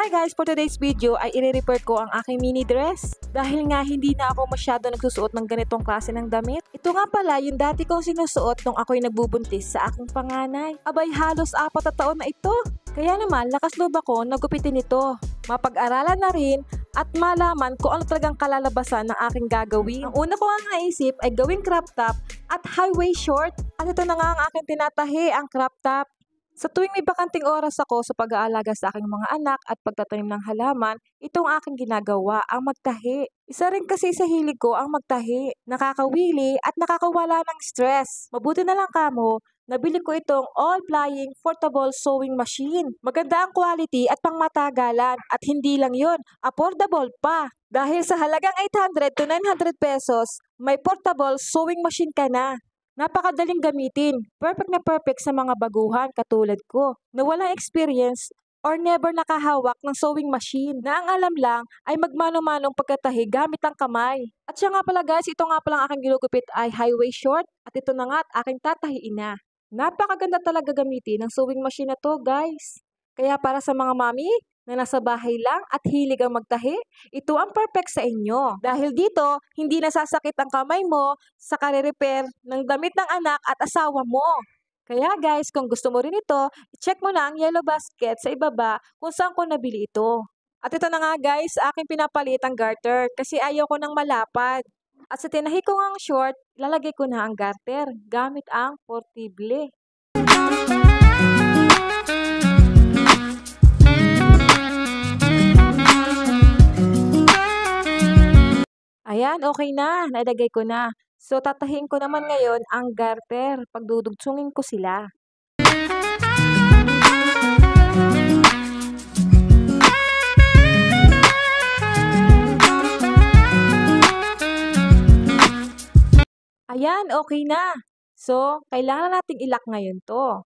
Hi guys! For today's video ay i-repair ko ang aking mini dress. Dahil nga hindi na ako masyado nagsusuot ng ganitong klase ng damit. Ito nga pala yung dati kong sinusuot nung ako'y nagbubuntis sa aking panganay. Abay halos 4 na taon na ito. Kaya naman lakas loob ako nagupitin ito. Mapag-aralan na rin at malaman kung ano talagang kalalabasan ng aking gagawin. Ang una ko ang naisip ay gawing crop top at high waist short. At ito na nga ang aking tinatahi, ang crop top. Sa tuwing may bakanting oras ako sa pag-aalaga sa aking mga anak at pagtatanim ng halaman, itong aking ginagawa, ang magtahi. Isa rin kasi sa hilig ko ang magtahi. Nakakawili at nakakawala ng stress. Mabuti na lang kamo, nabili ko itong all-flying portable sewing machine. Maganda ang quality at pangmatagalan at hindi lang yon, affordable pa. Dahil sa halagang 800 to 900 pesos, may portable sewing machine ka na. Napakadaling gamitin, perfect na perfect sa mga baguhan katulad ko na walang experience or never nakahawak ng sewing machine na ang alam lang ay magmano-manong pagkatahi gamit ang kamay. At siya nga pala guys, ito nga pala ang aking ginugupit ay high waist short at ito na nga at aking tatahiin na. Napakaganda talaga gamitin ng sewing machine na to guys. Kaya para sa mga mami na nasa bahay lang at hilig ang magtahi, ito ang perfect sa inyo. Dahil dito, hindi nasasakit ang kamay mo sa kare-repair ng damit ng anak at asawa mo. Kaya guys, kung gusto mo rin ito, check mo na ang yellow basket sa ibaba kung saan ko nabili ito. At ito na nga guys, aking pinapalit ang garter kasi ayaw ko ng malapad. At sa tinahi ko ang short, lalagay ko na ang garter gamit ang portable. Ayan, okay na. Nailagay ko na. So, tatahiin ko naman ngayon ang garter. Pagdudugtungin ko sila. Ayan, okay na. So, kailangan nating ilak ngayon to.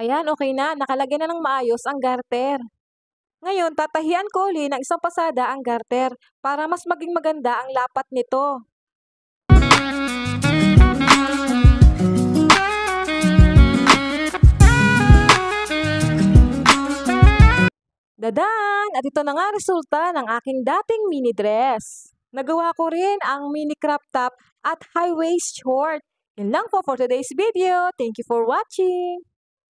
Ayan, okay na. Nakalagay na ng maayos ang garter. Ngayon, tatahian ko uli ng isang pasada ang garter para mas maging maganda ang lapat nito. Dadan! At ito na nga resulta ng aking dating mini dress. Nagawa ko rin ang mini crop top at high waist short. Yun lang po for today's video. Thank you for watching!